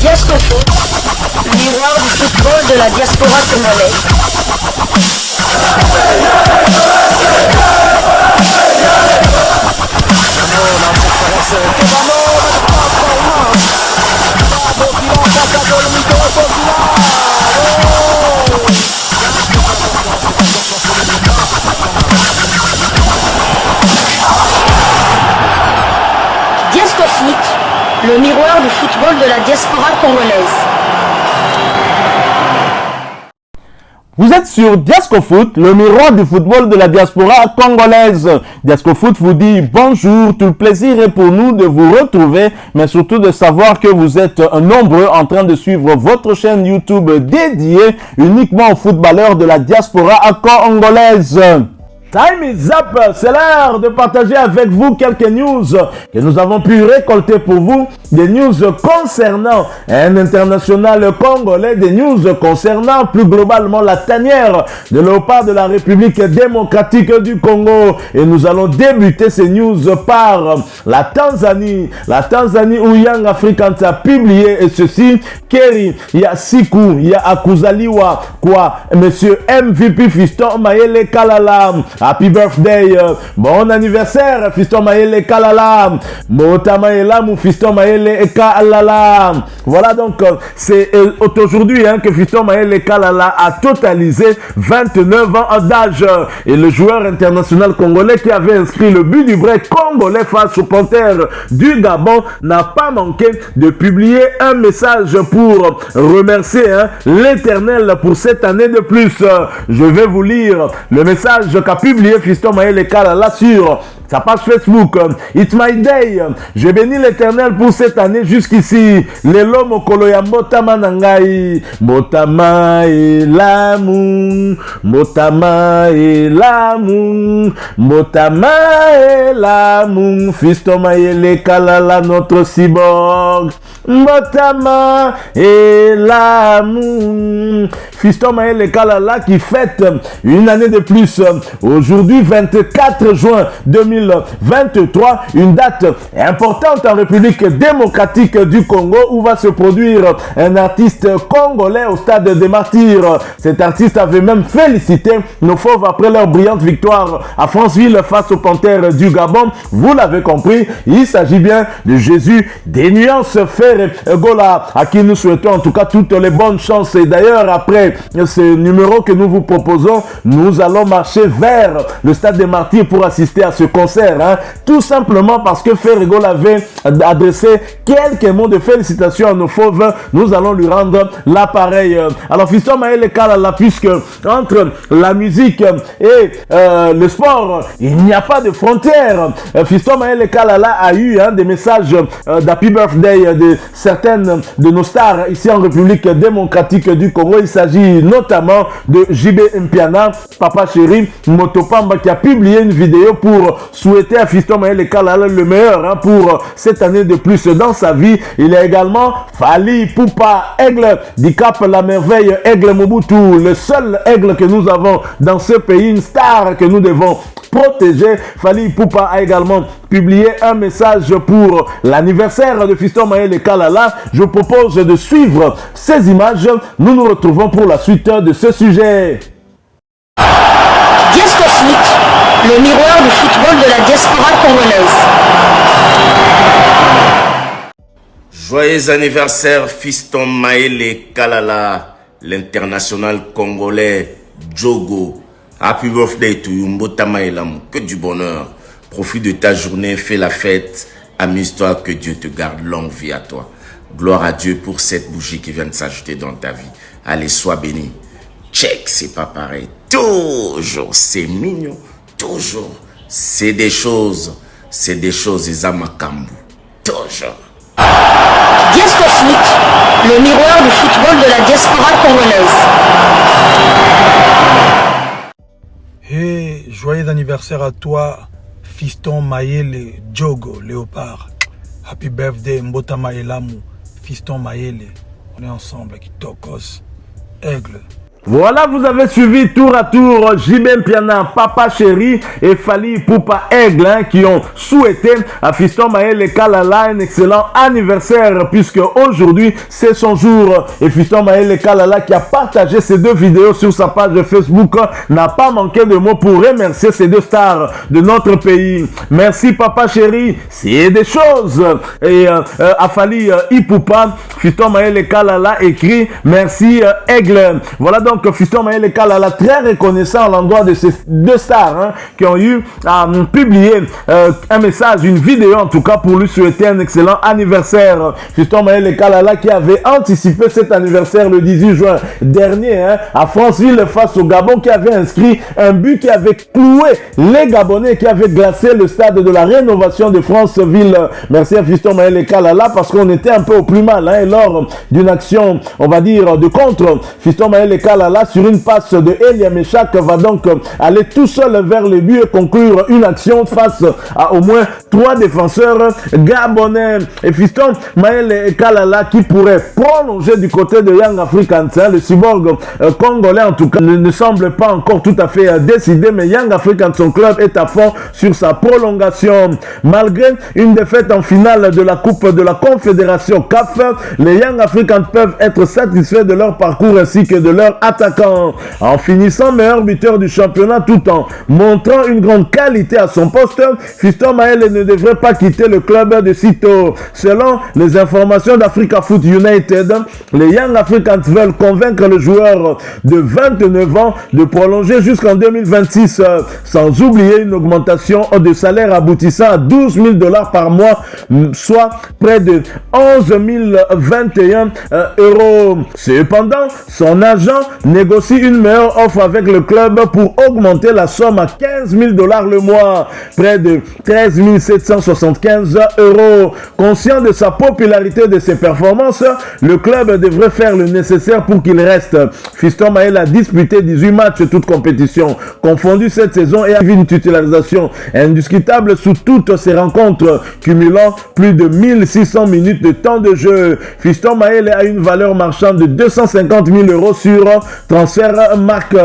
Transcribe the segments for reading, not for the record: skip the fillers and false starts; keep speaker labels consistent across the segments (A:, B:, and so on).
A: Diasco Foot, miroir du football de la diaspora congolaise. Diasco Foot, le miroir du football de la diaspora congolaise.
B: Vous êtes sur Diasco Foot, le miroir du football de la diaspora congolaise. Diasco Foot vous dit bonjour, tout le plaisir est pour nous de vous retrouver, mais surtout de savoir que vous êtes nombreux en train de suivre votre chaîne YouTube dédiée uniquement aux footballeurs de la diaspora congolaise. Time is up, c'est l'heure de partager avec vous quelques news que nous avons pu récolter pour vous, des news concernant un international congolais, des news concernant plus globalement la tanière de léopard de la République démocratique du Congo. Et nous allons débuter ces news par la Tanzanie où Young Africans a publié et ceci, Keri, Yasiku, Akuzaliwa, quoi, monsieur MVP Fiston Mayele Kalala. Happy birthday, bon anniversaire, Fiston Mayele Kalala, Motama Elamu, Fiston Mayele Kalala. Voilà donc, c'est aujourd'hui que Fiston Mayele Kalala a totalisé 29 ans d'âge. Et le joueur international congolais qui avait inscrit le but du break congolais face aux Panthères du Gabon n'a pas manqué de publier un message pour remercier l'Éternel pour cette année de plus. Je vais vous lire le message qu'a publié Fiston Mayele Kalala sur sa page Facebook. It's my day. Je bénis l'Éternel pour cette année jusqu'ici. Lelo mokolo ya mbotama nangai. Mbotama elamu. Mbotama elamu. Mbotama elamu. Fiston Mayele Kalala, notre cyborg. Mbotama elamu. Fiston Mayele Kalala qui fête une année de plus. Aujourd'hui, 24 juin 2023, une date importante en République démocratique du Congo où va se produire un artiste congolais au stade des Martyrs. Cet artiste avait même félicité nos fauves après leur brillante victoire à Franceville face aux Panthères du Gabon. Vous l'avez compris, il s'agit bien de Jésus des nuances Ferregola, à qui nous souhaitons en tout cas toutes les bonnes chances. Et d'ailleurs, après ce numéro que nous vous proposons, nous allons marcher vers le stade des Martyrs pour assister à ce concert, tout simplement parce que Ferrego avait adressé quelques mots de félicitations à nos fauves. Nous allons lui rendre l'appareil. Alors Fiston Mayele Kalala, puisque entre la musique et le sport, il n'y a pas de frontières. Fiston Mayele Kalala a eu des messages d'happy birthday de certaines de nos stars ici en République démocratique du Congo. Il s'agit notamment de JB Mpiana, Papa Chéri, Motopamba, qui a publié une vidéo pour souhaiter à Fiston Mayele Kalala le meilleur pour cette année de plus dans sa vie. Il y a également Fally Ipupa, aigle du Cap la merveille, aigle Mobutu, le seul aigle que nous avons dans ce pays, une star que nous devons protéger. Fally Ipupa a également publié un message pour l'anniversaire de Fiston Mayele Kalala. Je propose de suivre ces images. Nous nous retrouvons pour la suite de ce sujet.
A: Diasco Foot, le miroir du football de la diaspora congolaise.
C: Joyeux anniversaire Fiston Mayele Kalala, l'international congolais Djogo. Happy birthday to you, Mbotama Elamu. Que du bonheur. Profite de ta journée, fais la fête. Amuse-toi, que Dieu te garde, longue vie à toi. Gloire à Dieu pour cette bougie qui vient de s'ajouter dans ta vie. Allez, sois béni. Check, c'est pas pareil. Toujours, c'est mignon. Toujours. C'est des choses, Izamakambu. Toujours.
A: Diasco Foot, le miroir du football de la diaspora congolaise.
D: Hey, joyeux anniversaire à toi, Fiston Mayele Djogo Léopard. Happy birthday Mbotama Elamu, Fiston Mayele. On est ensemble, Kitokos, aigle.
B: Voilà, vous avez suivi tour à tour JB Mpiana, Papa Chéri et Fally Ipupa Aigle qui ont souhaité à Fiston Mayele Kalala un excellent anniversaire puisque aujourd'hui c'est son jour et Fiston Mayele Kalala qui a partagé ces deux vidéos sur sa page Facebook n'a pas manqué de mots pour remercier ces deux stars de notre pays. Merci Papa Chéri, c'est des choses. Et à Fally Ipupa, Fiston Mayele Kalala écrit merci Aigle. Voilà donc Fiston Mayele Kalala très reconnaissant à l'endroit de ces deux stars qui ont eu à publier un message, une vidéo en tout cas pour lui souhaiter un excellent anniversaire. Fiston Mayele Kalala qui avait anticipé cet anniversaire le 18 juin dernier à Franceville face au Gabon, qui avait inscrit un but qui avait cloué les Gabonais, qui avait glacé le stade de la rénovation de Franceville. Merci à Fiston Mayele Kalala parce qu'on était un peu au plus mal et lors d'une action, on va dire, de contre, Fiston Mayele Kalala sur une passe de Elia Meshak va donc aller tout seul vers le but et conclure une action face à au moins 3 défenseurs gabonais. Et Fiston Mayele Kalala qui pourrait prolonger du côté de Young Africans, le cyborg congolais en tout cas ne semble pas encore tout à fait décidé, mais Young Africans, son club, est à fond sur sa prolongation. Malgré une défaite en finale de la Coupe de la Confédération CAF, les Young Africans peuvent être satisfaits de leur parcours ainsi que de leur attaquant. En finissant meilleur buteur du championnat tout en montrant une grande qualité à son poste, Fiston Mayele ne devrait pas quitter le club de sitôt. Selon les informations d'Africa Foot United, les Young Africans veulent convaincre le joueur de 29 ans de prolonger jusqu'en 2026, sans oublier une augmentation de salaire aboutissant à 12 000 $ par mois, soit près de 11 021 €. Cependant, son agent négocie une meilleure offre avec le club pour augmenter la somme à 15 000 $ le mois, près de 13 775 €. Conscient de sa popularité et de ses performances, le club devrait faire le nécessaire pour qu'il reste. Fiston Mayele a disputé 18 matchs toutes compétitions confondues cette saison et a vu une titularisation indiscutable sous toutes ses rencontres, cumulant plus de 1600 minutes de temps de jeu. Fiston Mayele a une valeur marchande de 250 000 € sur Transfermarkt.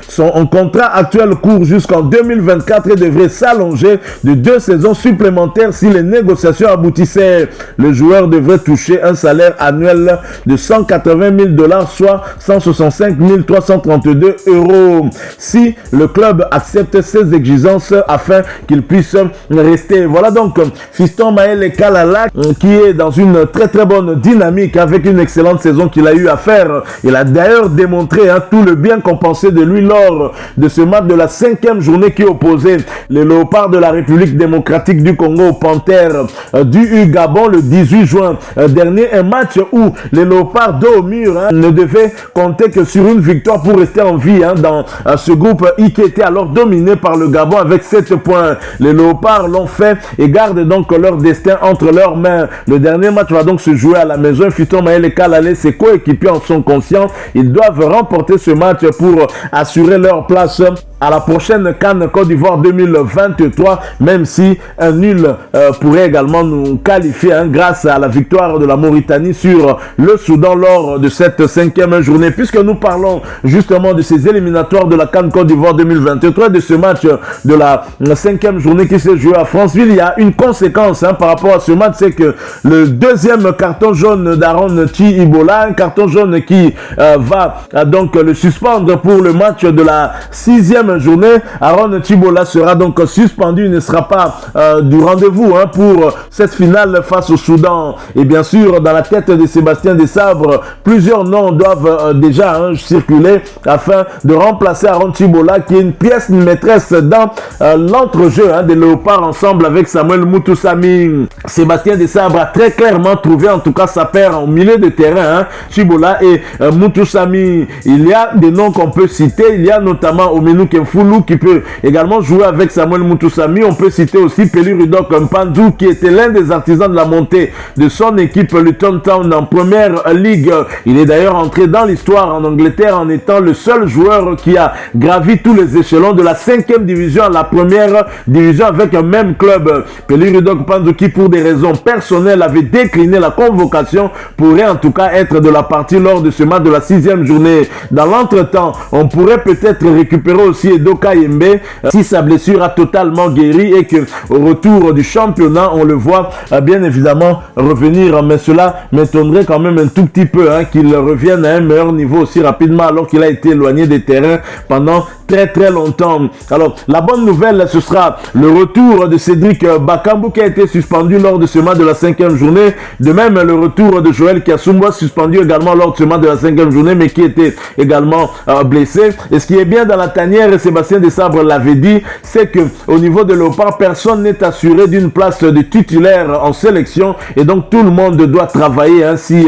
B: Son contrat actuel court jusqu'en 2024 et devrait s'allonger de 2 saisons supplémentaires si les négociations aboutissaient. Le joueur devrait toucher un salaire annuel de 180 000 $, soit 165 332 €, si le club accepte ces exigences afin qu'il puisse rester. Voilà donc Fiston Mayele Kalala qui est dans une très très bonne dynamique avec une excellente saison qu'il a eu à faire. Il a d'ailleurs démontré tout le bien qu'on pensait de lui lors de ce match de la 5e journée qui opposait les Léopards de la République démocratique du Congo aux Panthères du Gabon le 18 juin dernier. Un match où les Léopards dos au mur ne devaient compter que sur une victoire pour rester en vie dans ce groupe qui était alors dominé par le Gabon avec 7 points. Les Léopards l'ont fait et gardent donc leur destin entre leurs mains. Le dernier match va donc se jouer à la maison. Fiston Mayele Kalala, ses coéquipiers en sont conscients. Ils doivent remporter ce match pour assurer leur place à la prochaine CAN Côte d'Ivoire 2023, même si un nul pourrait également nous qualifier grâce à la victoire de la Mauritanie sur le Soudan lors de cette 5e journée. Puisque nous parlons justement de ces éliminatoires de la CAN Côte d'Ivoire 2023, de ce match de la 5e journée qui s'est joué à Franceville, il y a une conséquence par rapport à ce match, c'est que le deuxième carton jaune d'Aaron Chibola, un carton jaune qui va donc le suspendre pour le match de la 6e journée. Aaron Chibola sera donc suspendu, il ne sera pas du rendez-vous pour cette finale face au Soudan. Et bien sûr, dans la tête de Sébastien Desabre, plusieurs noms doivent déjà circuler afin de remplacer Aaron Chibola, qui est une pièce maîtresse dans l'entrejeu des Léopards ensemble avec Samuel Mutusami. Sébastien Desabre a très clairement trouvé en tout cas sa paire au milieu de terrain, Chibola et Mutusami. Il y a des noms qu'on peut citer, il y a notamment Omenu Mfoulou qui peut également jouer avec Samuel Moutoussami. On peut citer aussi Pelurudok Mpandou qui était l'un des artisans de la montée de son équipe Luton Town en première ligue. Il est d'ailleurs entré dans l'histoire en Angleterre en étant le seul joueur qui a gravi tous les échelons de la 5e division à la première division avec un même club. Pelurudok Mpandou qui pour des raisons personnelles avait décliné la convocation pourrait en tout cas être de la partie lors de ce match de la 6e journée. Dans l'entretemps, on pourrait peut-être récupérer aussi Edoka Yembe si sa blessure a totalement guéri et que au retour du championnat, on le voit bien évidemment revenir. Mais cela m'étonnerait quand même un tout petit peu qu'il revienne à un meilleur niveau aussi rapidement alors qu'il a été éloigné des terrains pendant très longtemps. Alors, la bonne nouvelle, ce sera le retour de Cédric Bakambu qui a été suspendu lors de ce match de la 5e journée. De même, le retour de Joël Kiasumba suspendu également lors de ce match de la 5e journée, mais qui était également blessé. Et ce qui est bien dans la tanière, et Sébastien Desabre l'avait dit, c'est que au niveau de Léopard, personne n'est assuré d'une place de titulaire en sélection et donc tout le monde doit travailler si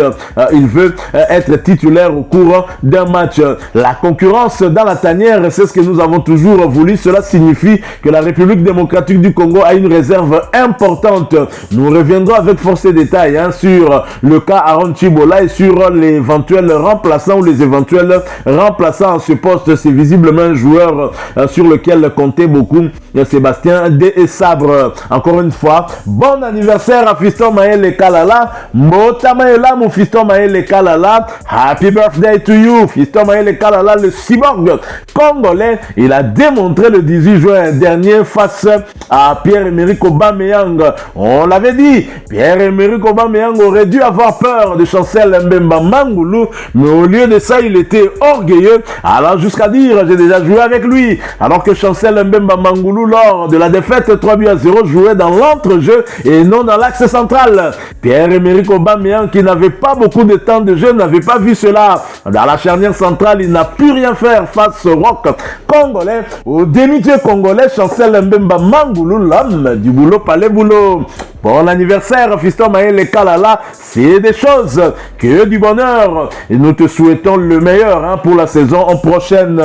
B: il veut être titulaire au cours d'un match. La concurrence dans la tanière, c'est ce que nous avons toujours voulu. Cela signifie que la République démocratique du Congo a une réserve importante. Nous reviendrons avec force et détails sur le cas Aaron Chibola et sur l'éventuel remplaçant ou les éventuels remplaçants à ce poste. C'est visiblement un joueur sur lequel comptait beaucoup Sébastien Desabre. Encore une fois, bon anniversaire à Fiston Maël Kalala. Mota Maëla, mon Fiston Maël Kalala. Happy birthday to you, Fiston Maël Kalala, le cyborg congolais. Il a démontré le 18 juin dernier face à Pierre-Emerick Aubameyang. On l'avait dit, Pierre-Emerick Aubameyang aurait dû avoir peur de Chancel Mbemba Mangoulou, mais au lieu de ça, il était orgueilleux, alors jusqu'à dire, j'ai déjà joué avec lui, alors que Chancel Mbemba Mangoulou, lors de la défaite 3-0, jouait dans l'entrejeu et non dans l'axe central. Pierre-Emerick Aubameyang, qui n'avait pas beaucoup de temps de jeu, n'avait pas vu cela. Dans la charnière centrale, il n'a pu rien faire face au rock congolais, au demi-dieu congolais, Chancel Mbemba Mangoulou, l'homme du boulot, pas les boulots. Bon anniversaire, Fiston Maël Kalala, c'est des choses que du bonheur. Et nous te souhaitons le meilleur pour la saison prochaine.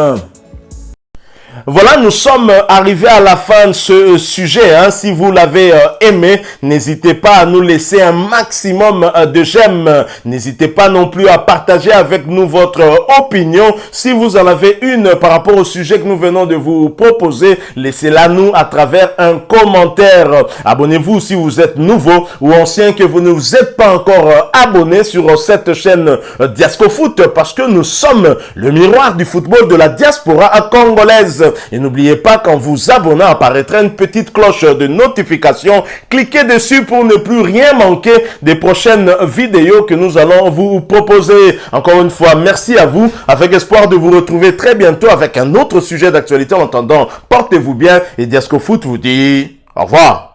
B: Voilà, nous sommes arrivés à la fin de ce sujet. Si vous l'avez aimé, n'hésitez pas à nous laisser un maximum de j'aime. N'hésitez pas non plus à partager avec nous votre opinion. Si vous en avez une par rapport au sujet que nous venons de vous proposer, laissez-la nous à travers un commentaire. Abonnez-vous si vous êtes nouveau ou ancien que vous ne vous êtes pas encore abonné sur cette chaîne Diascofoot parce que nous sommes le miroir du football de la diaspora congolaise. Et n'oubliez pas qu'en vous abonnant apparaîtra une petite cloche de notification. Cliquez dessus pour ne plus rien manquer des prochaines vidéos que nous allons vous proposer. Encore une fois, merci à vous, avec espoir de vous retrouver très bientôt avec un autre sujet d'actualité. En attendant, portez-vous bien et Diascofoot vous dit au revoir.